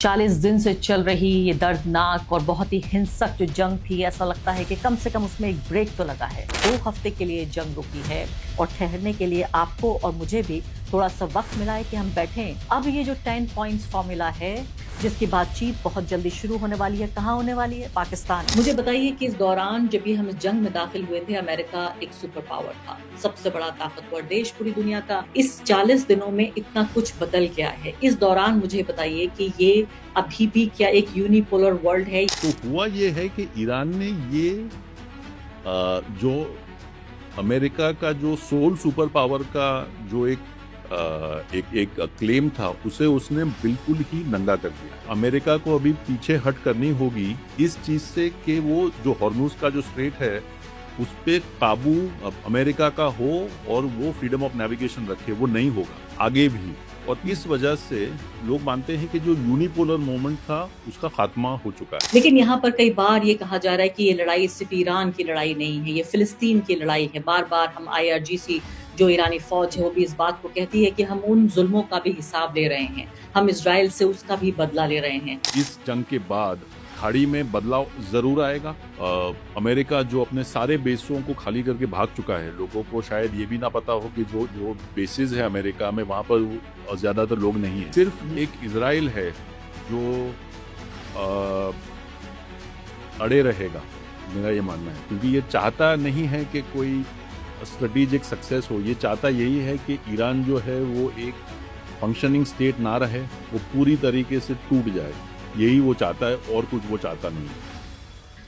40 दिन से चल रही ये दर्दनाक और बहुत ही हिंसक जो जंग थी, ऐसा लगता है कि कम से कम उसमें एक ब्रेक तो लगा है। 2 हफ्ते के लिए जंग रुकी है और ठहरने के लिए आपको और मुझे भी थोड़ा सा वक्त मिला है कि हम बैठें। अब ये जो 10 पॉइंट्स फॉर्मूला है, जिसकी बातचीत बहुत जल्दी शुरू होने वाली है, कहाँ होने वाली है? पाकिस्तान। मुझे बताइए कि इस दौरान जब भी हम इस जंग में दाखिल हुए थे, अमेरिका एक सुपर पावर था, सबसे बड़ा ताकतवर देश पूरी दुनिया का। इस 40 दिनों में इतना कुछ बदल गया है। इस दौरान मुझे बताइए कि ये अभी भी क्या एक यूनिपोलर वर्ल्ड है? तो हुआ ये है कि ईरान ने ये जो अमेरिका का जो सोल सुपर पावर का जो एक क्लेम था, उसे उसने बिल्कुल ही नंगा कर दिया। अमेरिका को अभी पीछे हट करनी होगी इस चीज से कि वो जो हॉर्मुज का जो स्ट्रेट है उस पे काबू अमेरिका का हो और वो फ्रीडम ऑफ नेविगेशन रखे, वो नहीं होगा आगे भी। और इस वजह से लोग मानते हैं कि जो यूनिपोलर मोमेंट था उसका खात्मा हो चुका है। लेकिन यहाँ पर कई बार ये कहा जा रहा है कि ये लड़ाई सिर्फ ईरान की लड़ाई नहीं है, ये फिलिस्तीन की लड़ाई है। बार बार हम IRGC जो ईरानी फौज है वो भी इस बात को कहती है कि हम उन जुल्मों का भी हिसाब ले रहे हैं, हम इजराइल से उसका भी बदला ले रहे हैं। इस जंग के बाद खाड़ी में बदलाव जरूर आएगा। अमेरिका जो अपने सारे बेसों को खाली करके भाग चुका है, लोगों को शायद ये भी ना पता हो कि जो जो बेसिस है अमेरिका में, वहां पर ज्यादातर लोग नहीं है। सिर्फ एक इजराइल है जो अड़े रहेगा, मेरा ये मानना है, क्योंकि ये चाहता नहीं है कि कोई स्ट्रेटेजिक सक्सेस हो। ये चाहता यही है कि ईरान जो है वो एक फंक्शनिंग स्टेट ना रहे, वो पूरी तरीके से टूट जाए। यही वो चाहता है और कुछ वो चाहता नहीं है।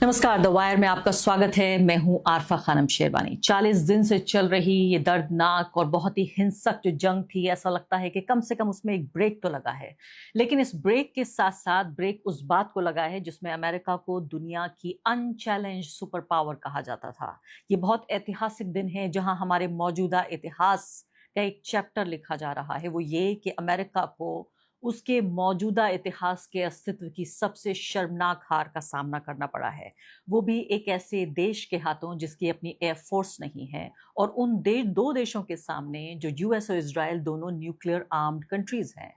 नमस्कार, द वायर में आपका स्वागत है। मैं हूं आरफा खानम शेरवानी। 40 दिन से चल रही ये दर्दनाक और बहुत ही हिंसक जो जंग थी, ऐसा लगता है कि कम से कम उसमें एक ब्रेक तो लगा है। लेकिन इस ब्रेक के साथ साथ ब्रेक उस बात को लगा है जिसमें अमेरिका को दुनिया की अनचैलेंज सुपर पावर कहा जाता था। ये बहुत ऐतिहासिक दिन है जहां हमारे मौजूदा इतिहास का एक चैप्टर लिखा जा रहा है। वो ये कि अमेरिका को उसके मौजूदा इतिहास के अस्तित्व की सबसे शर्मनाक हार का सामना करना पड़ा है, वो भी एक ऐसे देश के हाथों जिसकी अपनी एयरफोर्स नहीं है, और उन दो देशों के सामने जो US और इजराइल दोनों न्यूक्लियर आर्म्ड कंट्रीज हैं,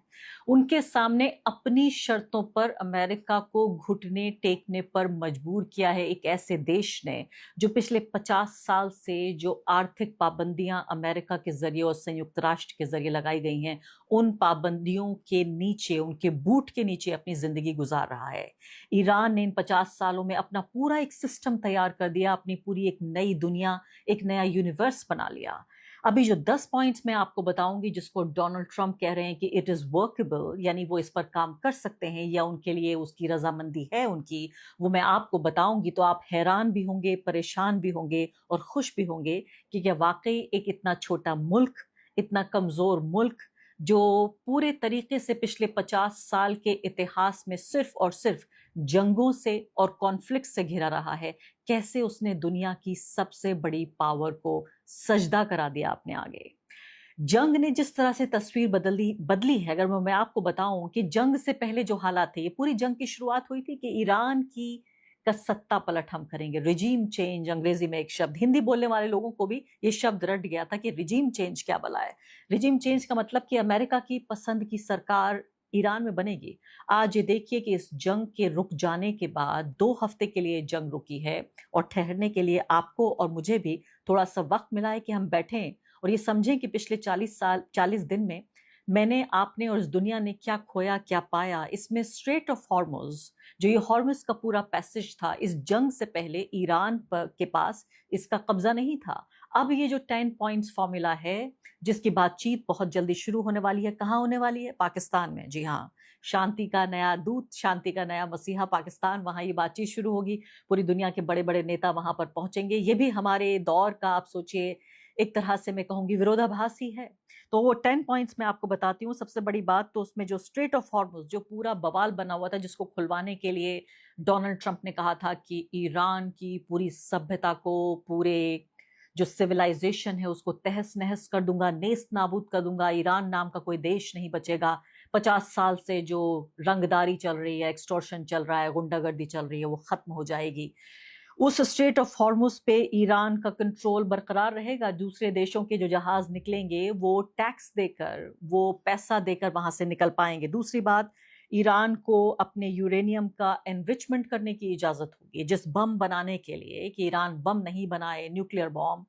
उनके सामने अपनी शर्तों पर अमेरिका को घुटने टेकने पर मजबूर किया है एक ऐसे देश ने जो पिछले 50 साल से जो आर्थिक पाबंदियां अमेरिका के जरिए और संयुक्त राष्ट्र के जरिए लगाई गई हैं, उन पाबंदियों के नीचे, उनके बूट के नीचे अपनी जिंदगी गुजार रहा है। ईरान ने इन 50 सालों में अपना पूरा एक सिस्टम तैयार कर दिया, अपनी पूरी एक नई दुनिया, एक नया यूनिवर्स बना लिया। अभी जो 10 पॉइंट्स मैं आपको बताऊंगी जिसको डोनाल्ड ट्रंप कह रहे हैं कि इट इज वर्केबल, यानी वो इस पर काम कर सकते हैं या उनके लिए उसकी रजामंदी है उनकी, वो मैं आपको बताऊंगी तो आप हैरान भी होंगे, परेशान भी होंगे और खुश भी होंगे कि क्या वाकई एक इतना छोटा मुल्क, इतना कमजोर मुल्क जो पूरे तरीके से पिछले 50 साल के इतिहास में सिर्फ और सिर्फ जंगों से और कॉन्फ्लिक्ट से घिरा रहा है, कैसे उसने दुनिया की सबसे बड़ी पावर को सजदा करा दिया अपने आगे। जंग ने जिस तरह से तस्वीर बदली है, अगर मैं आपको बताऊं कि जंग से पहले जो हालात थे, ये पूरी जंग की शुरुआत हुई थी कि ईरान की का सत्ता पलट हम करेंगे, रिजीम चेंज, अंग्रेजी में एक शब्द, हिंदी बोलने वाले लोगों को भी ये शब्द रट गया था कि रिजीम चेंज क्या भला है। रिजीम चेंज का मतलब कि अमेरिका की पसंद की सरकार ईरान में बनेगी। आज ये देखिए कि इस जंग के रुक जाने के बाद 2 हफ्ते के लिए जंग रुकी है और ठहरने के लिए आपको और मुझे भी थोड़ा सा वक्त मिला है कि हम बैठें और ये समझें कि पिछले 40 दिन में मैंने, आपने और इस दुनिया ने क्या खोया, क्या पाया। इसमें स्ट्रेट ऑफ हॉर्मुज, जो ये हॉर्मुज का पूरा पैसेज था, इस जंग से पहले ईरान के पास इसका कब्जा नहीं था। अब ये जो 10 पॉइंट्स फॉर्मूला है, जिसकी बातचीत बहुत जल्दी शुरू होने वाली है, कहाँ होने वाली है? पाकिस्तान में। जी हाँ, शांति का नया दूत, शांति का नया मसीहा पाकिस्तान, वहां ये बातचीत शुरू होगी। पूरी दुनिया के बड़े बड़े नेता वहां पर पहुंचेंगे। ये भी हमारे दौर का, आप सोचिए, एक तरह से मैं कहूंगी विरोधाभास ही है। तो वो 10 पॉइंट्स मैं आपको बताती हूँ। सबसे बड़ी बात तो उसमें जो स्ट्रेट ऑफ हॉर्मुज, जो पूरा बवाल बना हुआ था, जिसको खुलवाने के लिए डोनाल्ड ट्रंप ने कहा था कि ईरान की पूरी सभ्यता को, पूरे जो सिविलाइजेशन है उसको तहस नहस कर दूंगा, नेस्त नाबूद कर दूंगा, ईरान नाम का कोई देश नहीं बचेगा। 50 साल से जो रंगदारी चल रही है, एक्सटॉर्शन चल रहा है, गुंडागर्दी चल रही है, वो खत्म हो जाएगी। उस स्ट्रेट ऑफ हॉर्मुज पे ईरान का कंट्रोल बरकरार रहेगा। दूसरे देशों के जो जहाज निकलेंगे वो टैक्स देकर, वो पैसा देकर वहां से निकल पाएंगे। दूसरी बात, ईरान को अपने यूरेनियम का एनरिचमेंट करने की इजाजत होगी, जिस बम बनाने के लिए कि ईरान बम नहीं बनाए, न्यूक्लियर बॉम्ब,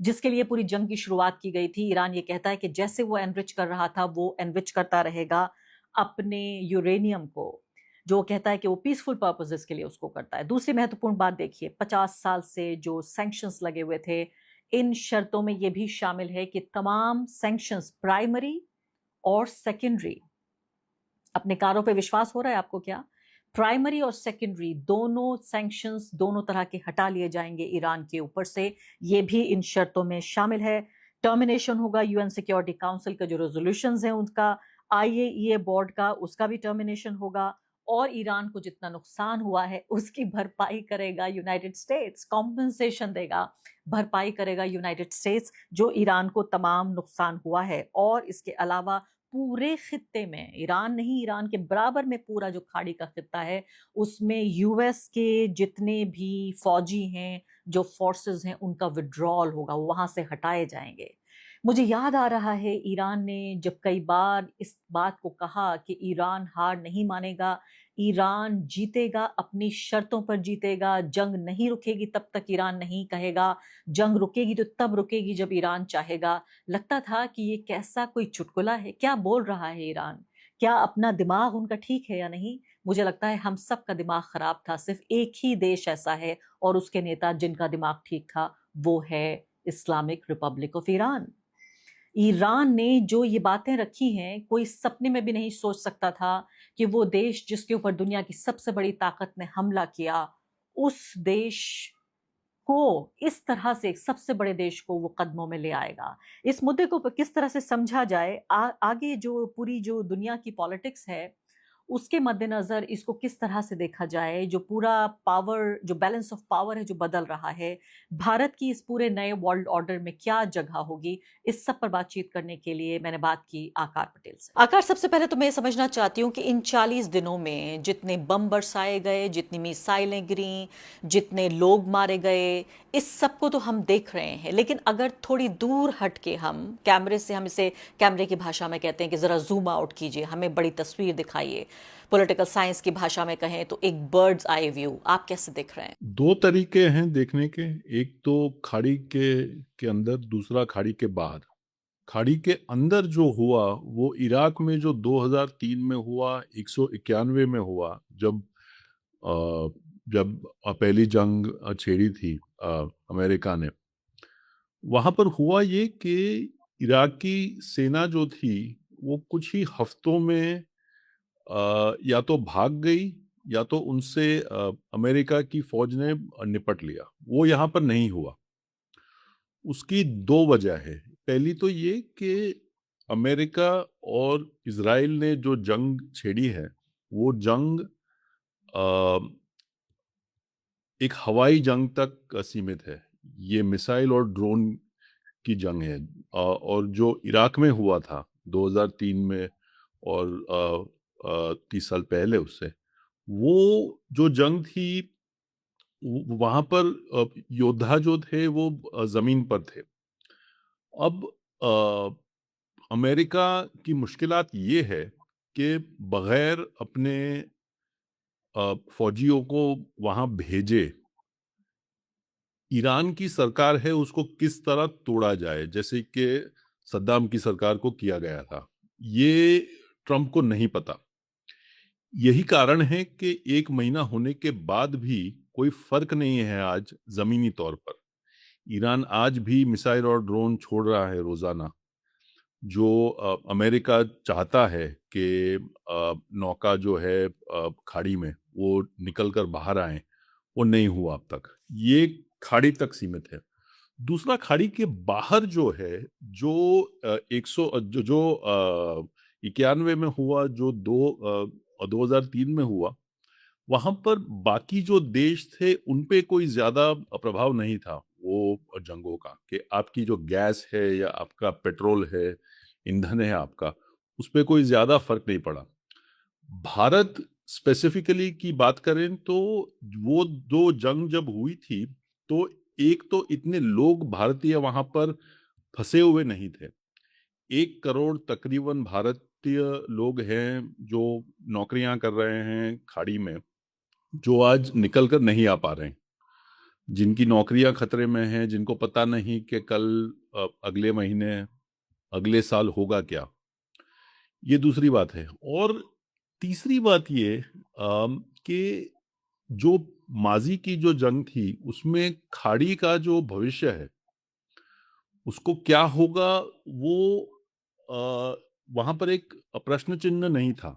जिसके लिए पूरी जंग की शुरुआत की गई थी। ईरान ये कहता है कि जैसे वो एनरिच कर रहा था वो एनरिच करता रहेगा अपने यूरेनियम को, जो वो कहता है कि वो पीसफुल पर्पसेस के लिए उसको करता है। दूसरी महत्वपूर्ण बात देखिए, 50 साल से जो सैंक्शंस लगे हुए थे, इन शर्तों में ये भी शामिल है कि तमाम सैंक्शंस प्राइमरी और सेकेंडरी, अपने कारों पे विश्वास हो रहा है आपको क्या? प्राइमरी और सेकेंडरी दोनों सैंक्शंस दोनों तरह के हटा लिए जाएंगे ईरान के ऊपर से, ये भी इन शर्तों में शामिल है। टर्मिनेशन होगा यूएन सिक्योरिटी काउंसिल का जो रेजोल्यूशंस हैं उनका, आईएईए बोर्ड का, उसका भी टर्मिनेशन होगा, और ईरान को जितना नुकसान हुआ है उसकी भरपाई करेगा यूनाइटेड स्टेट्स, कॉम्पनसेशन देगा, भरपाई करेगा यूनाइटेड स्टेट्स जो ईरान को तमाम नुकसान हुआ है। और इसके अलावा पूरे खित्ते में, ईरान नहीं, ईरान के बराबर में पूरा जो खाड़ी का खित्ता है उसमें यूएस के जितने भी फौजी हैं, जो फोर्सेस हैं, उनका विड्रॉल होगा, वो वहां से हटाए जाएंगे। मुझे याद आ रहा है ईरान ने जब कई बार इस बात को कहा कि ईरान हार नहीं मानेगा, ईरान जीतेगा, अपनी शर्तों पर जीतेगा, जंग नहीं रुकेगी तब तक ईरान नहीं कहेगा, जंग रुकेगी तो तब रुकेगी जब ईरान चाहेगा। लगता था कि ये कैसा कोई चुटकुला है, क्या बोल रहा है ईरान, क्या अपना दिमाग उनका ठीक है या नहीं? मुझे लगता है हम सब का दिमाग खराब था, सिर्फ एक ही देश ऐसा है और उसके नेता जिनका दिमाग ठीक था, वो है Islamic Republic of Iran. Iran ने जो ये बातें रखी हैं, कोई सपने में भी नहीं सोच सकता था कि वो देश जिसके ऊपर दुनिया की सबसे बड़ी ताकत ने हमला किया, उस देश को इस तरह से, एक सबसे बड़े देश को वो कदमों में ले आएगा। इस मुद्दे को किस तरह से समझा जाए, आगे जो पूरी जो दुनिया की पॉलिटिक्स है उसके मद्देनजर इसको किस तरह से देखा जाए, जो पूरा पावर, जो बैलेंस ऑफ पावर है जो बदल रहा है, भारत की इस पूरे नए वर्ल्ड ऑर्डर में क्या जगह होगी, इस सब पर बातचीत करने के लिए मैंने बात की आकार पटेल से। आकार, सबसे पहले तो मैं समझना चाहती हूँ कि इन 40 दिनों में जितने बम बरसाए गए, जितनी मिसाइलें गिरी, जितने लोग मारे गए, इस सब को तो हम देख रहे हैं, लेकिन अगर थोड़ी दूर हट के हम कैमरे से, हम इसे कैमरे की भाषा में कहते हैं कि जरा जूम आउट कीजिए, हमें बड़ी तस्वीर दिखाइए, पॉलिटिकल साइंस की भाषा में कहें तो एक बर्ड्स आई व्यू, आप कैसे देख रहे हैं? दो तरीके हैं देखने के, एक तो खाड़ी के अंदर, दूसरा खाड़ी के बाहर। खाड़ी के अंदर जो हुआ वो इराक में जो 2003 में हुआ, 191 में हुआ, जब पहली जंग छेड़ी थी अमेरिका ने। वहां पर हुआ ये कि इराकी सेना जो थी वो कुछ ही हफ्तों में या तो भाग गई या तो उनसे अमेरिका की फौज ने निपट लिया। वो यहाँ पर नहीं हुआ। उसकी दो वजह है। पहली तो ये कि अमेरिका और इजराइल ने जो जंग छेड़ी है वो जंग एक हवाई जंग तक सीमित है। ये मिसाइल और ड्रोन की जंग है। और जो इराक में हुआ था 2003 में और 30 साल पहले उससे, वो जो जंग थी वहां पर योद्धा जो थे वो जमीन पर थे। अब अमेरिका की मुश्किलात ये है कि बगैर अपने फौजियों को वहां भेजे, ईरान की सरकार है उसको किस तरह तोड़ा जाए, जैसे कि सद्दाम की सरकार को किया गया था, ये ट्रंप को नहीं पता। यही कारण है कि एक महीना होने के बाद भी कोई फर्क नहीं है आज जमीनी तौर पर। ईरान आज भी मिसाइल और ड्रोन छोड़ रहा है रोजाना। जो अमेरिका चाहता है कि नौका जो है खाड़ी में वो निकल कर बाहर आए, वो नहीं हुआ अब तक। ये खाड़ी तक सीमित है। दूसरा, खाड़ी के बाहर जो है, जो 91 में हुआ, जो 2003 में हुआ, वहां पर बाकी जो देश थे उन पे कोई ज्यादा प्रभाव नहीं था वो जंगों का, कि आपकी जो गैस है या आपका पेट्रोल है, ईंधन है आपका, उस पे कोई ज्यादा फर्क नहीं पड़ा। भारत स्पेसिफिकली की बात करें तो वो दो जंग जब हुई थी तो एक तो इतने लोग भारतीय वहां पर फंसे हुए नहीं थे। 1 करोड़ तकरीबन भारत भारतीय लोग हैं जो नौकरियां कर रहे हैं खाड़ी में, जो आज निकल कर नहीं आ पा रहे हैं, जिनकी नौकरियां खतरे में हैं, जिनको पता नहीं कि कल अगले महीने अगले साल होगा क्या। ये दूसरी बात है। और तीसरी बात ये कि जो माजी की जो जंग थी उसमें खाड़ी का जो भविष्य है उसको क्या होगा, वो वहां पर एक प्रश्न चिन्ह नहीं था।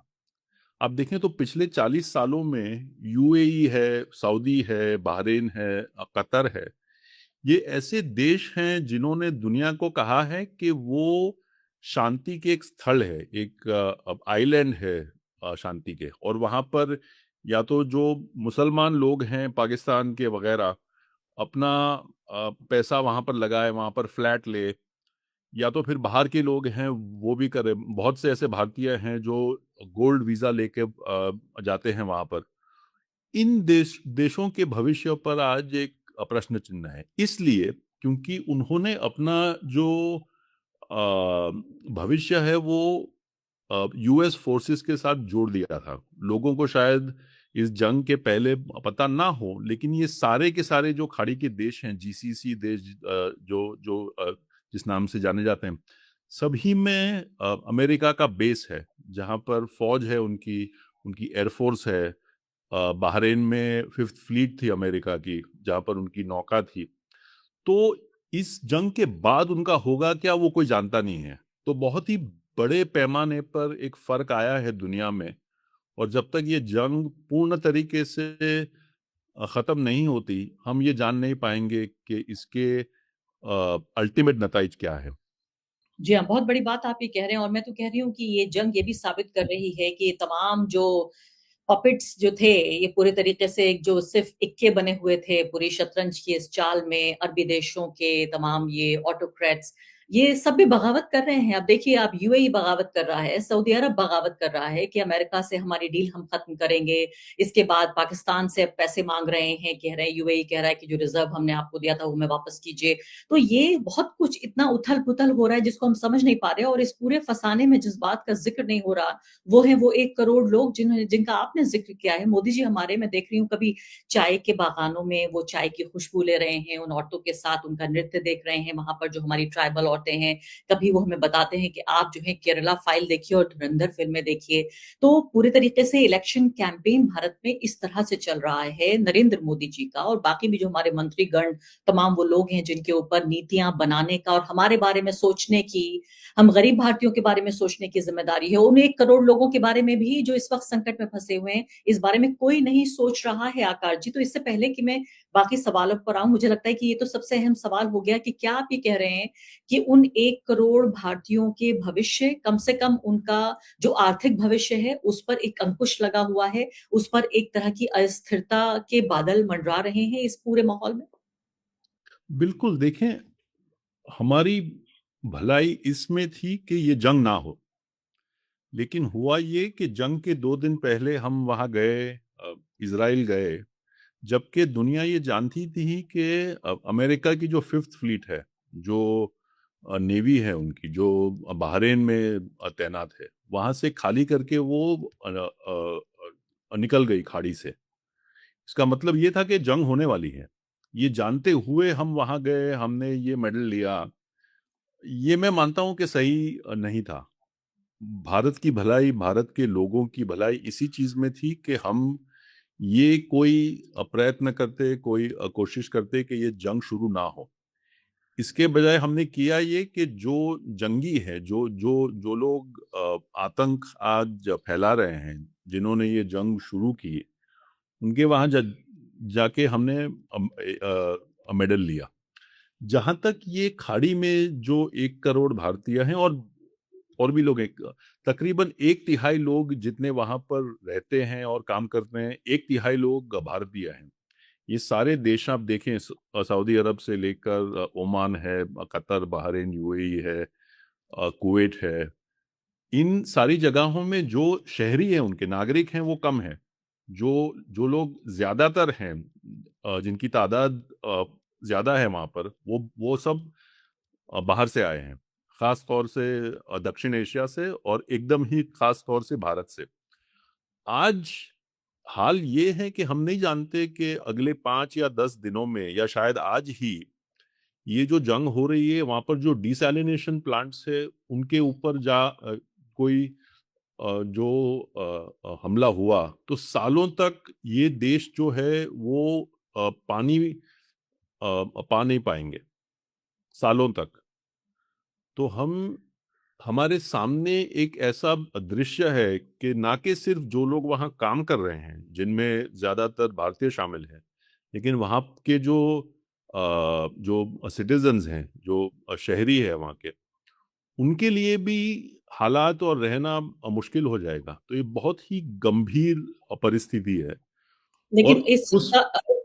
आप देखें तो पिछले 40 सालों में यूएई है, सऊदी है, बहरीन है, कतर है, ये ऐसे देश हैं जिन्होंने दुनिया को कहा है कि वो शांति के एक स्थल है, एक आइलैंड है शांति के। और वहां पर या तो जो मुसलमान लोग हैं पाकिस्तान के वगैरह अपना पैसा वहां पर लगाए, वहां पर फ्लैट ले, या तो फिर बाहर के लोग हैं वो भी करें। बहुत से ऐसे भारतीय हैं जो गोल्ड वीजा लेके जाते हैं वहां पर। इन देशों के भविष्य पर आज एक प्रश्न चिन्ह है, इसलिए क्योंकि उन्होंने अपना जो भविष्य है वो यूएस फोर्सेस के साथ जोड़ दिया था। लोगों को शायद इस जंग के पहले पता ना हो, लेकिन ये सारे के सारे जो खाड़ी के देश हैं, जीसीसी देश, जो जो जिस नाम से जाने जाते हैं, सभी में अमेरिका का बेस है, जहां पर फौज है, उनकी उनकी एयरफोर्स है। बहरीन में फिफ्थ फ्लीट थी अमेरिका की, जहां पर उनकी नौका थी। तो इस जंग के बाद उनका होगा क्या वो कोई जानता नहीं है। तो बहुत ही बड़े पैमाने पर एक फर्क आया है दुनिया में। और जब तक ये जंग पूर्ण तरीके से खत्म नहीं होती, हम ये जान नहीं पाएंगे कि इसके अल्टीमेट नताइज क्या है। जी हाँ, बहुत बड़ी बात आप ये कह रहे हैं और मैं तो कह रही हूँ कि ये जंग ये भी साबित कर रही है कि ये तमाम जो पपेट्स जो थे, ये पूरे तरीके से एक जो सिर्फ इक्के बने हुए थे पूरी शतरंज की इस चाल में, अरबी देशों के तमाम ये ऑटोक्रेट्स, ये सब भी बगावत कर रहे हैं। अब देखिए, आप यूएई बगावत कर रहा है, सऊदी अरब बगावत कर रहा है कि अमेरिका से हमारी डील हम खत्म करेंगे। इसके बाद पाकिस्तान से पैसे मांग रहे हैं, कह रहे हैं, यूएई कह रहा है कि जो रिजर्व हमने आपको दिया था वो हमें वापस कीजिए। तो ये बहुत कुछ इतना उथल पुथल हो रहा है जिसको हम समझ नहीं पा रहे। और इस पूरे फसाने में जिस बात का जिक्र नहीं हो रहा, वो है वो 1 करोड़ लोग जिनका आपने जिक्र किया है। मोदी जी हमारे, मैं देख रही हूँ, कभी चाय के बागानों में वो चाय की खुशबू ले रहे हैं, उन औरतों के साथ उनका नृत्य देख रहे हैं, वहां पर जो हमारी ट्राइबल औरतें हैं। कभी वो हमें बताते हैं कि आप जो है केरला फाइल देखिए और धुरंधर फिल्में देखिए। तो पूरे तरीके से इलेक्शन कैंपेन भारत में इस तरह से चल रहा है नरेंद्र मोदी जी का, और बाकी भी जो हमारे मंत्रीगण, तमाम वो लोग हैं जिनके ऊपर नीतियां बनाने का और हमारे बारे में सोचने की, हम गरीब भारतीयों के बारे में सोचने की जिम्मेदारी है। उन 1 करोड़ लोगों के बारे में भी जो इस वक्त संकट में फंसे हुए हैं, इस बारे में कोई नहीं सोच रहा है आकाश जी। तो इससे पहले कि मैं बाकी सवालों पर आऊं, मुझे लगता है कि ये तो सबसे अहम सवाल हो गया कि क्या आप ये कह रहे हैं कि उन 1 करोड़ भारतीयों के भविष्य, कम से कम उनका जो आर्थिक भविष्य है उस पर एक अंकुश लगा हुआ है, उस पर एक तरह की अस्थिरता के बादल मंडरा रहे हैं इस पूरे माहौल में? बिल्कुल, देखें, हमारी भलाई इसमें थी कि ये जंग ना हो। लेकिन हुआ ये कि जंग के 2 दिन पहले हम वहां गए, इजराइल गए, जबकि दुनिया ये जानती थी कि अमेरिका की जो फिफ्थ फ्लीट है, जो नेवी है उनकी, जो बहरीन में तैनात है, वहां से खाली करके वो निकल गई खाड़ी से। इसका मतलब ये था कि जंग होने वाली है। ये जानते हुए हम वहां गए, हमने ये मेडल लिया। ये मैं मानता हूं कि सही नहीं था। भारत की भलाई, भारत के लोगों की भलाई इसी चीज में थी कि हम ये कोई प्रयत्न करते, कोई कोशिश करते कि ये जंग शुरू ना हो। इसके बजाय हमने किया ये कि जो जंगी है, जो जो जो लोग आतंक आज फैला रहे हैं, जिन्होंने ये जंग शुरू की, उनके वहां जाके हमने मेडल लिया। जहां तक ये खाड़ी में जो 1 करोड़ भारतीय हैं, और भी लोग, तकरीबन 1/3 लोग जितने वहां पर रहते हैं और काम करते हैं, 1/3 लोग भारतीय हैं। ये सारे देश आप देखें, सऊदी अरब से लेकर ओमान है, कतर, बहरीन, यूएई है, कुवैत है, इन सारी जगहों में जो शहरी हैं, उनके नागरिक हैं, वो कम हैं। जो जो लोग ज्यादातर हैं, जिनकी तादाद ज्यादा है वहां पर, वो सब बाहर से आए हैं। खास तौर से दक्षिण एशिया से, और एकदम ही खास तौर से भारत से। आज हाल ये है कि हम नहीं जानते कि अगले 5 या 10 दिनों में, या शायद आज ही, ये जो जंग हो रही है वहां पर जो डिसैलिनेशन प्लांट्स है उनके ऊपर कोई जो हमला हुआ, तो सालों तक ये देश जो है वो पानी पा नहीं पाएंगे, सालों तक। तो हमारे सामने एक ऐसा दृश्य है कि ना कि सिर्फ जो लोग वहाँ काम कर रहे हैं, जिनमें ज्यादातर भारतीय शामिल हैं, लेकिन वहाँ के जो सिटीजन्स हैं, जो शहरी है वहाँ के, उनके लिए भी हालात और रहना मुश्किल हो जाएगा। तो ये बहुत ही गंभीर परिस्थिति है। लेकिन और उस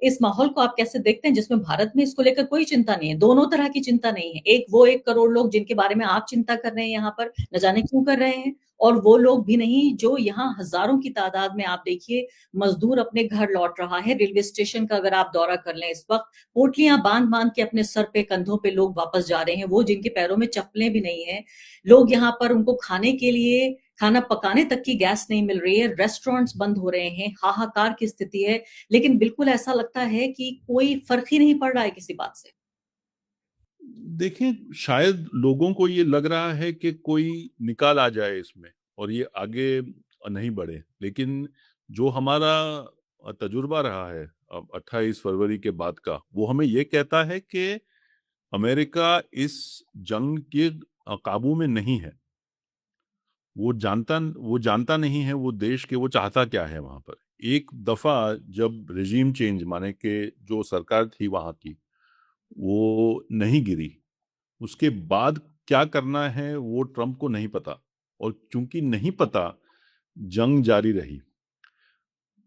इस माहौल को आप कैसे देखते हैं जिसमें भारत में इसको लेकर कोई चिंता नहीं है? दोनों तरह की चिंता नहीं है। एक वो 1 करोड़ लोग जिनके बारे में आप चिंता कर रहे हैं यहाँ पर, न जाने क्यों कर रहे हैं, और वो लोग भी नहीं जो यहाँ हजारों की तादाद में, आप देखिए, मजदूर अपने घर लौट रहा है। रेलवे स्टेशन का अगर आप दौरा कर लें इस वक्त, पोटलियां बांध बांध के अपने सर पे, कंधों पे लोग वापस जा रहे हैं, वो जिनके पैरों में चप्पलें भी नहीं है। लोग यहाँ पर, उनको खाने के लिए, खाना पकाने तक की गैस नहीं मिल रही है, रेस्टोरेंट्स बंद हो रहे हैं, हाहाकार की स्थिति है। लेकिन बिल्कुल ऐसा लगता है कि कोई फर्क ही नहीं पड़ रहा है किसी बात से। देखें, शायद लोगों को ये लग रहा है कि कोई निकाल आ जाए इसमें और ये आगे नहीं बढ़े, लेकिन जो हमारा तजुर्बा रहा है अब 28 फरवरी के बाद का, वो हमें ये कहता है कि अमेरिका इस जंग के काबू में नहीं है। वो जानता नहीं है वो देश के, वो चाहता क्या है वहां पर। एक दफा जब रिजीम चेंज, माने कि जो सरकार थी वहां की, वो नहीं गिरी, उसके बाद क्या करना है वो ट्रंप को नहीं पता, और चूंकि नहीं पता, जंग जारी रही।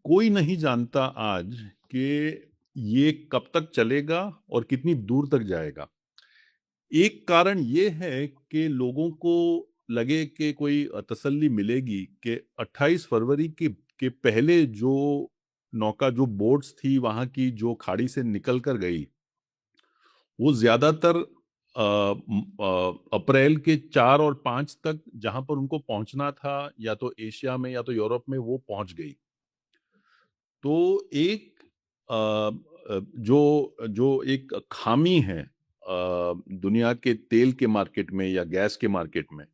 कोई नहीं जानता आज कि ये कब तक चलेगा और कितनी दूर तक जाएगा। एक कारण ये है कि लोगों को लगे कि कोई तसल्ली मिलेगी कि 28 फरवरी के पहले जो नौका, जो बोट्स थी वहां की, जो खाड़ी से निकल कर गई, वो ज्यादातर अप्रैल के 4 और 5 तक जहां पर उनको पहुंचना था, या तो एशिया में या तो यूरोप में, वो पहुंच गई। तो एक जो जो एक खामी है दुनिया के तेल के मार्केट में या गैस के मार्केट में,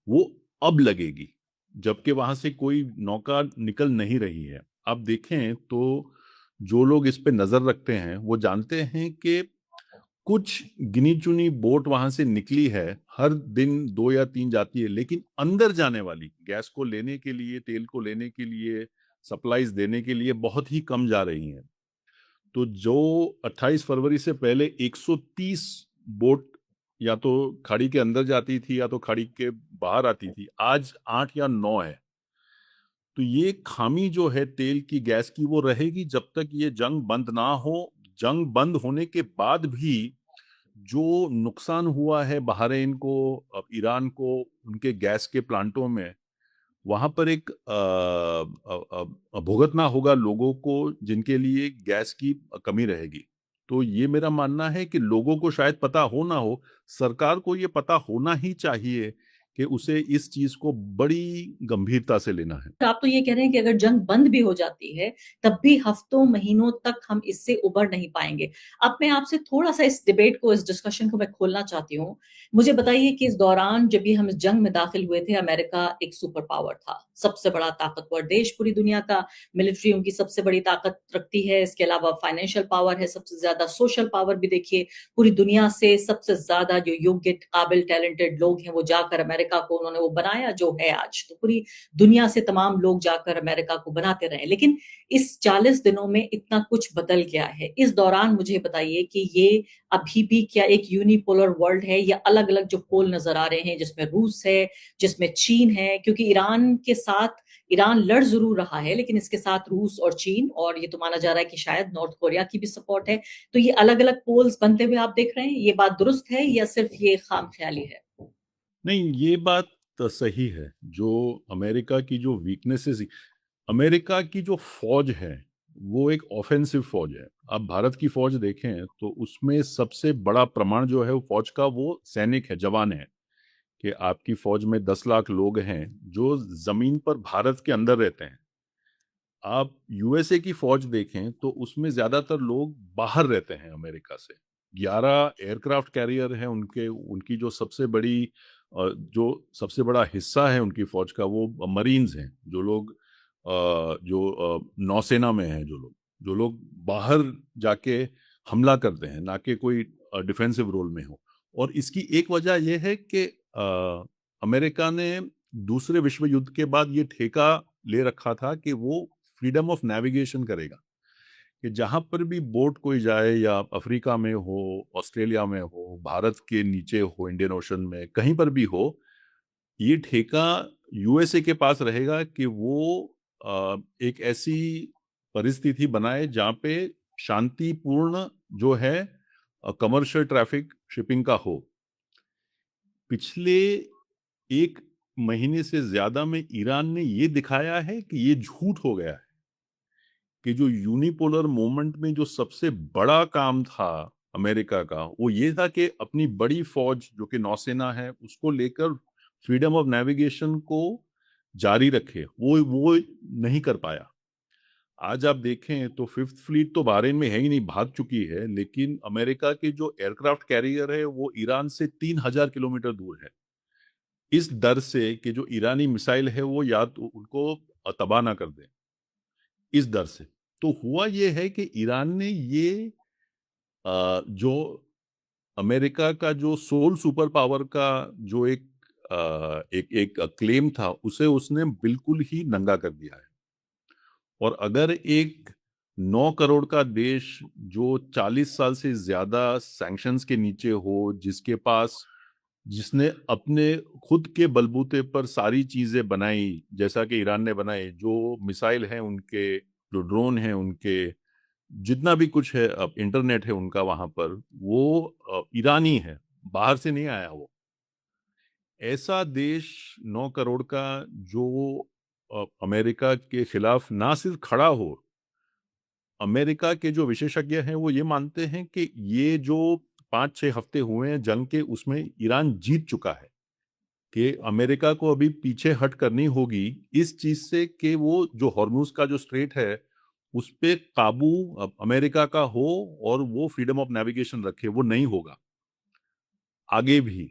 वो अब लगेगी, जबकि वहां से कोई नौका निकल नहीं रही है। आप देखें तो जो लोग इस पे नजर रखते हैं वो जानते हैं कि कुछ गिनी चुनी बोट वहां से निकली है, हर दिन 2 या 3 जाती है, लेकिन अंदर जाने वाली, गैस को लेने के लिए, तेल को लेने के लिए, सप्लाईज देने के लिए, बहुत ही कम जा रही हैं। तो जो 28 फरवरी से पहले 130 बोट या तो खाड़ी के अंदर जाती थी या तो खाड़ी के बाहर आती थी, आज 8 या 9 है। तो ये खामी जो है तेल की, गैस की, वो रहेगी जब तक ये जंग बंद ना हो। जंग बंद होने के बाद भी जो नुकसान हुआ है बहरीन को, ईरान को, उनके गैस के प्लांटों में, वहां पर एक भुगतना होगा लोगों को, जिनके लिए गैस की कमी रहेगी। तो ये मेरा मानना है कि लोगों को शायद पता हो ना हो, सरकार को ये पता होना ही चाहिए कि उसे इस चीज को बड़ी गंभीरता से लेना है। आप तो ये कह रहे हैं कि अगर जंग बंद भी हो जाती है, तब भी हफ्तों महीनों तक हम इससे उबर नहीं पाएंगे। अब मैं आपसे थोड़ा सा इस डिबेट को, इस डिस्कशन को मैं खोलना चाहती हूँ। मुझे बताइए कि इस दौरान जब भी हम इस जंग में दाखिल हुए थे, अमेरिका एक सुपर पावर था, सबसे बड़ा ताकतवर देश पूरी दुनिया का, मिलिट्री उनकी सबसे बड़ी ताकत रखती है, इसके अलावा फाइनेंशियल पावर है सबसे ज्यादा, सोशल पावर भी देखिए, पूरी दुनिया से सबसे ज्यादा जो योग्य, काबिल, टैलेंटेड लोग हैं, वो जाकर अमेरिका को उन्होंने वो बनाया जो है आज। तो पूरी दुनिया से तमाम लोग जाकर अमेरिका को बनाते रहे। लेकिन इस 40 दिनों में इतना कुछ बदल गया है। इस दौरान मुझे बताइए कि ये अभी भी क्या एक यूनिपोलर वर्ल्ड है, या अलग अलग जो पोल नजर आ रहे हैं, जिसमें रूस है, जिसमें चीन है, क्योंकि ईरान के साथ, ईरान लड़ जरूर रहा है, लेकिन इसके साथ रूस और चीन, और ये तो माना जा रहा है कि शायद नॉर्थ कोरिया की भी सपोर्ट है। तो ये अलग अलग पोल्स बनते हुए आप देख रहे हैं, ये बात दुरुस्त है या सिर्फ ये खाम ख्याली है? नहीं, ये बात तो सही है। जो अमेरिका की जो वीकनेसेस, अमेरिका की जो फौज है वो एक ऑफेंसिव फौज है। आप भारत की फौज देखें तो उसमें सबसे बड़ा प्रमाण जो है वो फौज का, वो सैनिक है, जवान है। कि आपकी फौज में 10 लाख लोग हैं जो जमीन पर भारत के अंदर रहते हैं। आप यूएसए की फौज देखें तो उसमें ज्यादातर लोग बाहर रहते हैं अमेरिका से। 11 एयरक्राफ्ट कैरियर हैं उनके, उनकी जो सबसे बड़ा हिस्सा है उनकी फौज का वो मरीन्स हैं, जो लोग नौसेना में हैं, जो लोग बाहर जाके हमला करते हैं, ना कि कोई डिफेंसिव रोल में हो। और इसकी एक वजह यह है कि अमेरिका ने दूसरे विश्व युद्ध के बाद ये ठेका ले रखा था कि वो फ्रीडम ऑफ नेविगेशन करेगा, कि जहां पर भी बोट कोई जाए, या अफ्रीका में हो, ऑस्ट्रेलिया में हो, भारत के नीचे हो, इंडियन ओशन में कहीं पर भी हो, ये ठेका यूएसए के पास रहेगा कि वो एक ऐसी परिस्थिति बनाए जहां पे शांतिपूर्ण जो है कमर्शियल ट्रैफिक शिपिंग का हो। पिछले एक महीने से ज्यादा में ईरान ने ये दिखाया है कि ये झूठ हो गया है, कि जो यूनिपोलर मोमेंट में जो सबसे बड़ा काम था अमेरिका का, वो ये था कि अपनी बड़ी फौज जो कि नौसेना है उसको लेकर फ्रीडम ऑफ नेविगेशन को जारी रखे। वो नहीं कर पाया। आज आप देखें तो फिफ्थ फ्लीट तो बहरीन में है ही नहीं, भाग चुकी है, लेकिन अमेरिका के जो एयरक्राफ्ट कैरियर है वो ईरान से 3000 किलोमीटर दूर है। इस डर से कि जो ईरानी मिसाइल है वो या तो उनको तबाह ना कर दे, इस डर से। तो हुआ ये है कि ईरान ने ये जो अमेरिका का जो सोल सुपर पावर का जो एक क्लेम था, उसे उसने बिल्कुल ही नंगा कर दिया है। और अगर एक 9 करोड़ का देश जो 40 साल से ज्यादा सैंक्शंस के नीचे हो, जिसने अपने खुद के बलबूते पर सारी चीजें बनाई, जैसा कि ईरान ने बनाई, जो मिसाइल हैं उनके, जो ड्रोन हैं उनके, जितना भी कुछ है, अब इंटरनेट है उनका वहां पर, वो ईरानी है, बाहर से नहीं आया वो। ऐसा देश 9 करोड़ का जो अमेरिका के खिलाफ ना सिर्फ खड़ा हो, अमेरिका के जो विशेषज्ञ हैं वो ये मानते हैं कि ये जो 5-6 हफ्ते हुए हैं जंग के, उसमें ईरान जीत चुका है, कि अमेरिका को अभी पीछे हट करनी होगी इस चीज से कि वो जो हॉर्मुज का जो स्ट्रेट है उस पे काबू अब अमेरिका का हो और वो फ्रीडम ऑफ नेविगेशन रखे। वो नहीं होगा आगे भी।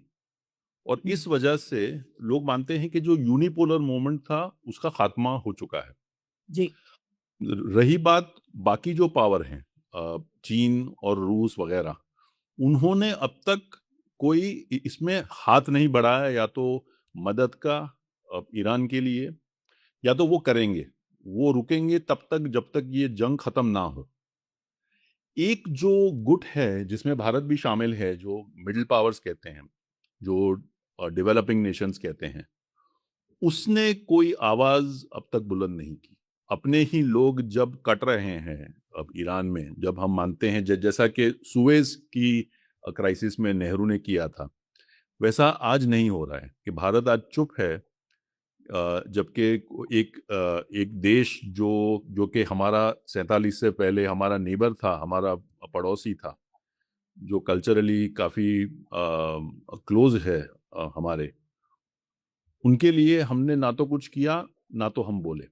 और इस वजह से लोग मानते हैं कि जो यूनिपोलर मोमेंट था उसका खात्मा हो चुका है। जी। रही बात बाकी जो पावर हैं, चीन और रूस वगैरह, उन्होंने अब तक कोई इसमें हाथ नहीं बढ़ाया, या तो मदद का ईरान के लिए, या तो वो करेंगे, वो रुकेंगे तब तक जब तक ये जंग खत्म ना हो। एक जो गुट है जिसमें भारत भी शामिल है, जो मिडिल पावर्स कहते हैं, जो डेवलपिंग नेशंस कहते हैं, उसने कोई आवाज अब तक बुलंद नहीं की। अपने ही लोग जब कट रहे हैं अब ईरान में, जब हम मानते हैं जैसा कि सुएज की क्राइसिस में नेहरू ने किया था, वैसा आज नहीं हो रहा है कि भारत आज चुप है, जबकि एक देश जो कि हमारा 47 से पहले हमारा नेबर था, हमारा पड़ोसी था, जो कल्चरली काफी क्लोज है हमारे, उनके लिए हमने ना तो कुछ किया ना तो हम बोले।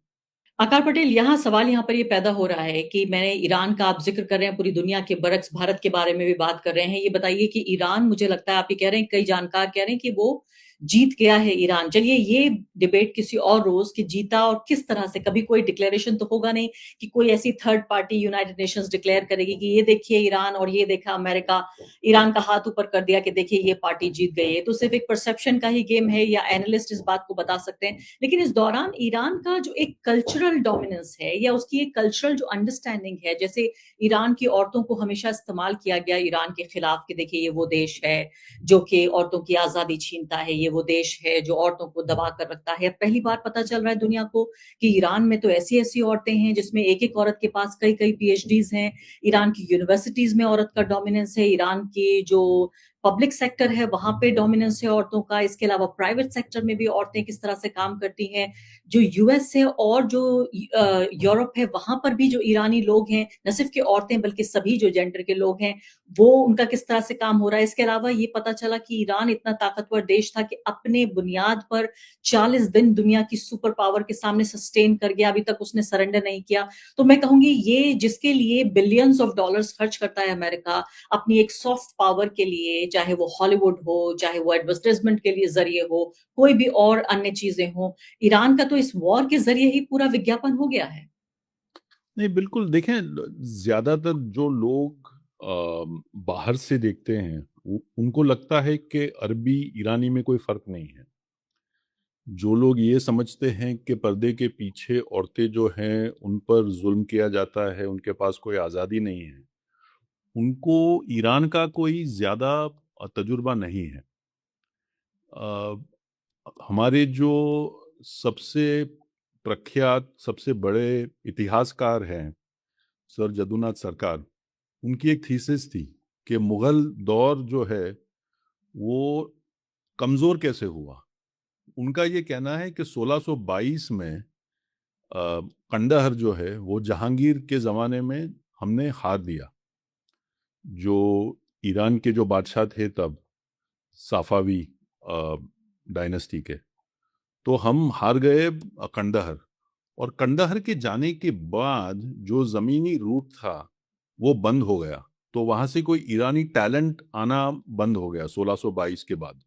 आकार पटेल, यहाँ सवाल यहाँ पर ये पैदा हो रहा है कि मैंने ईरान का आप जिक्र कर रहे हैं, पूरी दुनिया के बरक्स भारत के बारे में भी बात कर रहे हैं। ये बताइए कि ईरान, मुझे लगता है आप ये कह रहे हैं, कई जानकार कह रहे हैं कि वो जीत गया है ईरान। चलिए ये डिबेट किसी और रोज कि जीता और किस तरह से, कभी कोई डिक्लेरेशन तो होगा नहीं कि कोई ऐसी third party United Nations declare करेगी कि ये देखिए ईरान और ये देखा अमेरिका, ईरान का हाथ ऊपर कर दिया कि देखिए ये पार्टी जीत गई है। तो सिर्फ एक परसेप्शन का ही गेम है, या एनालिस्ट इस बात को बता सकते हैं। लेकिन इस दौरान ईरान का जो एक कल्चरल डोमिनेंस है, या उसकी एक कल्चरल जो अंडरस्टैंडिंग है, जैसे ईरान की औरतों को हमेशा इस्तेमाल किया गया ईरान के खिलाफ कि देखिए ये वो देश है जो कि औरतों की आजादी छीनता है, ये वो देश है जो औरतों को दबा कर रखता है। पहली बार पता चल रहा है दुनिया को कि ईरान में तो ऐसी ऐसी औरतें हैं जिसमें एक एक औरत के पास कई कई पीएचडीज हैं। ईरान की यूनिवर्सिटीज में औरत का डोमिनेंस है। ईरान की जो पब्लिक सेक्टर है वहां पे डोमिनेंस है औरतों का, इसके अलावा प्राइवेट सेक्टर में भी औरतें किस तरह से काम करती हैं, जो यूएस है और जो यूरोप है वहां पर भी जो ईरानी लोग हैं, न सिर्फ के औरतें बल्कि सभी जो जेंडर के लोग हैं, वो उनका किस तरह से काम हो रहा है। इसके अलावा ये पता चला कि ईरान इतना ताकतवर देश था कि अपने बुनियाद पर 40 दिन दुनिया की सुपर पावर के सामने सस्टेन कर गया, अभी तक उसने सरेंडर नहीं किया। तो मैं कहूंगी ये जिसके लिए बिलियंस ऑफ डॉलर्स खर्च करता है अमेरिका अपनी एक सॉफ्ट पावर के लिए, चाहे वो हॉलीवुड हो, चाहे वो एडवर्टाइजमेंट के लिए जरिए हो, कोई भी और अन्य चीजें हो, ईरान का तो इस वॉर के जरिए ही पूरा विज्ञापन हो गया है। नहीं, बिल्कुल देखें, ज्यादातर जो लोग बाहर से देखते हैं उनको लगता है कि अरबी ईरानी में कोई फर्क नहीं है। जो लोग ये समझते हैं कि पर्दे के पीछे औरतें जो हैं उन पर जुल्म किया जाता है, उनके पास कोई आज़ादी नहीं है, उनको ईरान का कोई ज़्यादा तजुर्बा नहीं है। अ, हमारे जो सबसे प्रख्यात, सबसे बड़े इतिहासकार हैं सर जदुनाथ सरकार, उनकी एक थीसिस थी कि मुगल दौर जो है वो कमज़ोर कैसे हुआ। उनका ये कहना है कि 1622 में कंदहर जो है वो जहांगीर के ज़माने में हमने हार दिया। जो ईरान के जो बादशाह थे तब, साफावी डायनेस्टी के, तो हम हार गए कंदहर। और कंदहर के जाने के बाद जो ज़मीनी रूट था वो बंद हो गया, तो वहाँ से कोई ईरानी टैलेंट आना बंद हो गया 1622 के बाद।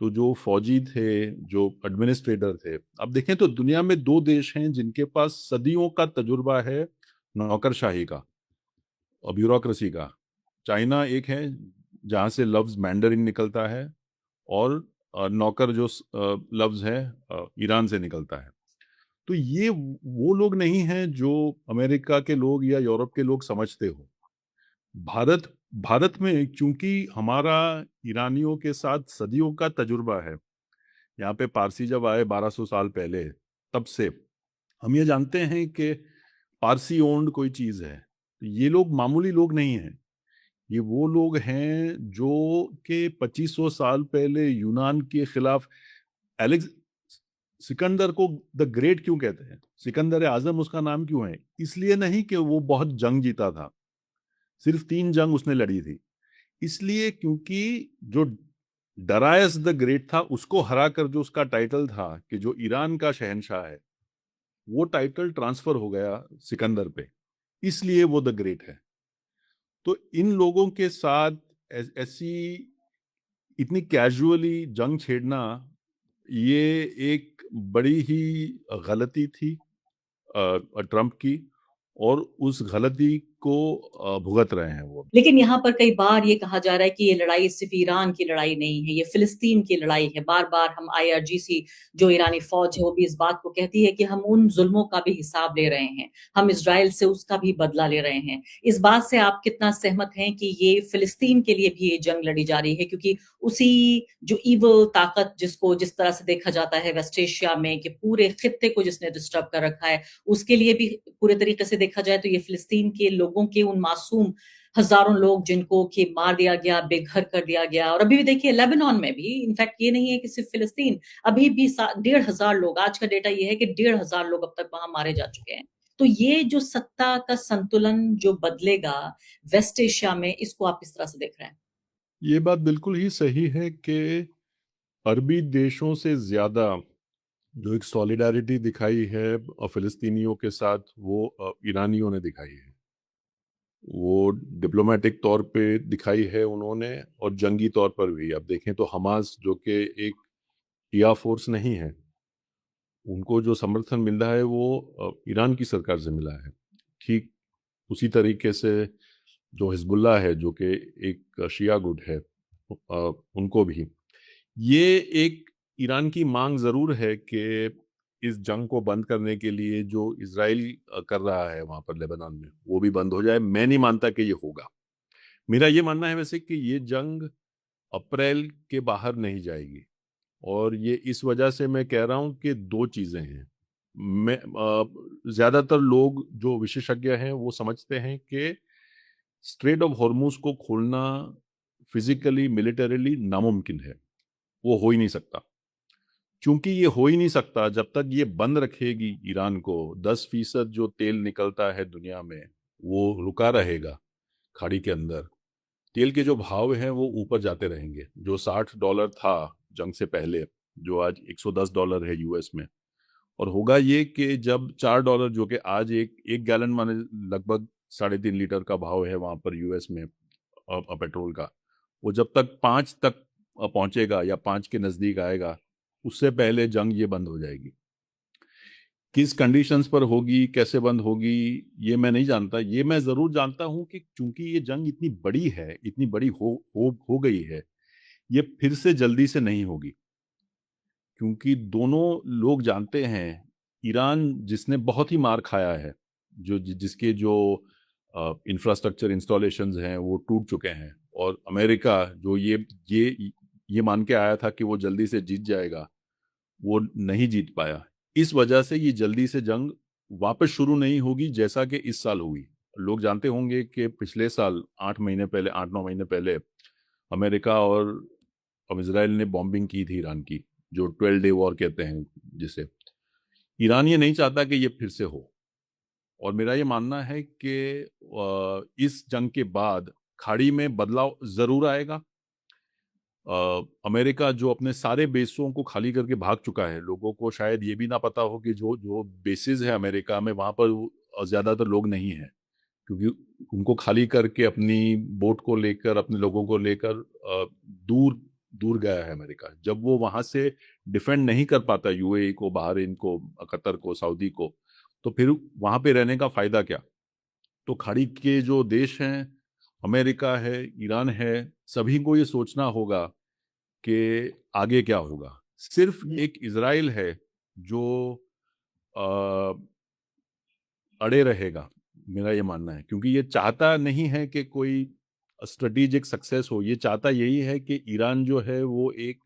तो जो फौजी थे, जो एडमिनिस्ट्रेटर थे, अब देखें तो दुनिया में दो देश हैं जिनके पास सदियों का तजुर्बा है नौकरशाही का और ब्यूरोक्रेसी का। चाइना एक है जहाँ से लफ्ज़ मैंडरिन निकलता है, और नौकर जो लफ्ज़ है ईरान से निकलता है। तो ये वो लोग नहीं हैं जो अमेरिका के लोग या यूरोप के लोग समझते हो। भारत भारत में क्योंकि हमारा ईरानियों के साथ सदियों का तजुर्बा है, यहाँ पे पारसी जब आए 1200 साल पहले, तब से हम ये जानते हैं कि पारसी ओन्ड कोई चीज़ है। तो ये लोग मामूली लोग नहीं हैं। ये वो लोग हैं जो कि 2500 साल पहले यूनान के खिलाफ एलेक्स सिकंदर को द ग्रेट क्यों कहते हैं, सिकंदर आजम उसका नाम क्यों है? इसलिए नहीं कि वो बहुत जंग जीता था, सिर्फ 3 जंग उसने लड़ी थी। इसलिए क्योंकि जो डरायस द ग्रेट था उसको हरा कर जो उसका टाइटल था कि जो ईरान का शहंशाह है, वो टाइटल ट्रांसफर हो गया सिकंदर पे, इसलिए वो द ग्रेट है। तो इन लोगों के साथ ऐसी इतनी कैजुअली जंग छेड़ना, ये एक बड़ी ही गलती थी ट्रंप की, और उस गलती को भुगत रहे हैं वो। लेकिन यहाँ पर कई बार ये कहा जा रहा है कि ये लड़ाई सिर्फ ईरान की लड़ाई नहीं है, ये फिलिस्तीन की लड़ाई है। बार बार हम आईआरजीसी जो ईरानी फौज है वो भी इस बात को कहती है कि हम उन जुल्मों का भी हिसाब ले रहे हैं, हम इजराइल से उसका भी बदला ले रहे हैं। इस बात से आप कितना सहमत हैं कि ये फिलिस्तीन के लिए भी ये जंग लड़ी जा रही है, क्योंकि उसी जो इवल ताकत जिसको जिस तरह से देखा जाता है वेस्ट एशिया में कि पूरे खित्ते को जिसने डिस्टर्ब कर रखा है, उसके लिए भी पूरे तरीके से देखा जाए तो ये फिलिस्तीन के लोगों के उन मासूम हजारों लोग जिनको कि मार दिया गया, बेघर कर दिया गया। और अभी भी देखिए लेबनान में भी, इनफैक्ट ये नहीं है कि सिर्फ फिलिस्तीन, अभी भी 1,500 लोग, आज का डेटा ये है कि 1,500 लोग अब तक वहां मारे जा चुके हैं। तो ये जो सत्ता का संतुलन जो बदलेगा वेस्ट एशिया में, इसको आप किस तरह से देख रहे हैं? ये बात बिल्कुल ही सही है कि अरबी देशों से ज्यादा जो एक सॉलिडारिटी दिखाई है फिलिस्तीनियों के साथ, वो ईरानियों ने दिखाई है। वो डिप्लोमेटिक तौर पे दिखाई है उन्होंने, और जंगी तौर पर भी। अब देखें तो हमास जो कि एक शिया फोर्स नहीं है, उनको जो समर्थन मिल रहा है वो ईरान की सरकार से मिला है। ठीक उसी तरीके से जो हिजबुल्लाह है जो कि एक शिया गुट है, उनको भी ये एक ईरान की मांग ज़रूर है कि इस जंग को बंद करने के लिए जो इजराइल कर रहा है वहाँ पर लेबनान में, वो भी बंद हो जाए। मैं नहीं मानता कि ये होगा। मेरा ये मानना है वैसे कि ये जंग अप्रैल के बाहर नहीं जाएगी, और ये इस वजह से मैं कह रहा हूँ कि दो चीज़ें हैं। मैं ज़्यादातर लोग जो विशेषज्ञ हैं वो समझते हैं कि स्ट्रेट ऑफ हॉर्मुज को खोलना फिजिकली मिलिटरीली नामुमकिन है, वो हो ही नहीं सकता। क्योंकि ये हो ही नहीं सकता जब तक ये बंद रखेगी ईरान को, 10% जो तेल निकलता है दुनिया में वो रुका रहेगा खाड़ी के अंदर, तेल के जो भाव हैं वो ऊपर जाते रहेंगे। जो $60 था जंग से पहले, जो आज $110 है यूएस में, और होगा ये कि जब $4 जो कि आज एक गैलन माने लगभग 3.5 लीटर का भाव है वहाँ पर यूएस में पेट्रोल का, वो जब तक 5 तक पहुँचेगा या 5 के नज़दीक आएगा, उससे पहले जंग ये बंद हो जाएगी। किस कंडीशंस पर होगी, कैसे बंद होगी, ये मैं नहीं जानता। ये मैं ज़रूर जानता हूँ कि चूंकि ये जंग इतनी बड़ी है, इतनी बड़ी हो गई है, ये फिर से जल्दी से नहीं होगी। क्योंकि दोनों लोग जानते हैं, ईरान जिसने बहुत ही मार खाया है, जिसके जो इंफ्रास्ट्रक्चर इंस्टॉलेशंस हैं वो टूट चुके हैं, और अमेरिका जो ये मान के आया था कि वो जल्दी से जीत जाएगा, वो नहीं जीत पाया। इस वजह से ये जल्दी से जंग वापस शुरू नहीं होगी जैसा कि इस साल हुई। लोग जानते होंगे कि पिछले साल 8-9 महीने पहले अमेरिका और इजराइल ने बॉम्बिंग की थी ईरान की, जो 12 डे वॉर कहते हैं जिसे। ईरान ये नहीं चाहता कि ये फिर से हो, और मेरा ये मानना है कि इस जंग के बाद खाड़ी में बदलाव ज़रूर आएगा। अमेरिका जो अपने सारे बेसों को खाली करके भाग चुका है, लोगों को शायद ये भी ना पता हो कि जो बेसिस है अमेरिका में, वहाँ पर ज़्यादातर लोग नहीं हैं, क्योंकि उनको खाली करके अपनी बोट को लेकर, अपने लोगों को लेकर दूर गया है अमेरिका। जब वो वहाँ से डिफेंड नहीं कर पाता यूएई को, बहरीन को, कतर को, सऊदी को, तो फिर वहाँ पे रहने का फ़ायदा क्या? तो खाड़ी के जो देश हैं, अमेरिका है, ईरान है, सभी को ये सोचना होगा कि आगे क्या होगा। सिर्फ एक इजराइल है जो अड़े रहेगा, मेरा ये मानना है, क्योंकि ये चाहता नहीं है कि कोई स्ट्रेटेजिक सक्सेस हो। ये चाहता यही है कि ईरान जो है वो एक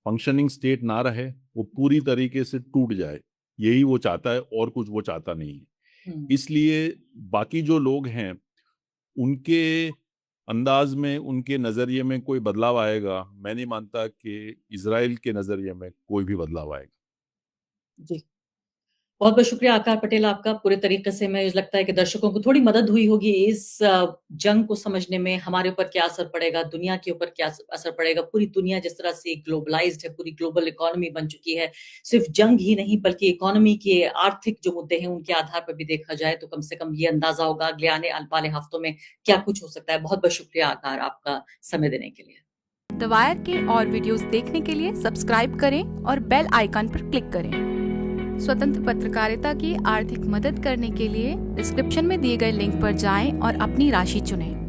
फंक्शनिंग स्टेट ना रहे, वो पूरी तरीके से टूट जाए। यही वो चाहता है, और कुछ वो चाहता नहीं है। इसलिए बाकी जो लोग हैं उनके अंदाज में, उनके नज़रिए में कोई बदलाव आएगा, मैं नहीं मानता कि इजराइल के नज़रिए में कोई भी बदलाव आएगा। जी, बहुत बहुत शुक्रिया आकार पटेल आपका। पूरे तरीके से मुझे लगता है कि दर्शकों को थोड़ी मदद हुई होगी इस जंग को समझने में, हमारे ऊपर क्या असर पड़ेगा, दुनिया के ऊपर क्या असर पड़ेगा। पूरी दुनिया जिस तरह से ग्लोबलाइज्ड है, पूरी ग्लोबल इकोनॉमी बन चुकी है, सिर्फ जंग ही नहीं बल्कि इकोनॉमी के आर्थिक जो मुद्दे हैं उनके आधार पर भी देखा जाए तो कम से कम ये अंदाजा होगा अगले आने वाले हफ्तों में क्या कुछ हो सकता है। बहुत बहुत शुक्रिया आकार आपका समय देने के लिए। द वायर के और वीडियोस देखने के लिए सब्सक्राइब करें और बेल आइकन पर क्लिक करें। स्वतंत्र पत्रकारिता की आर्थिक मदद करने के लिए डिस्क्रिप्शन में दिए गए लिंक पर जाएं और अपनी राशि चुनें।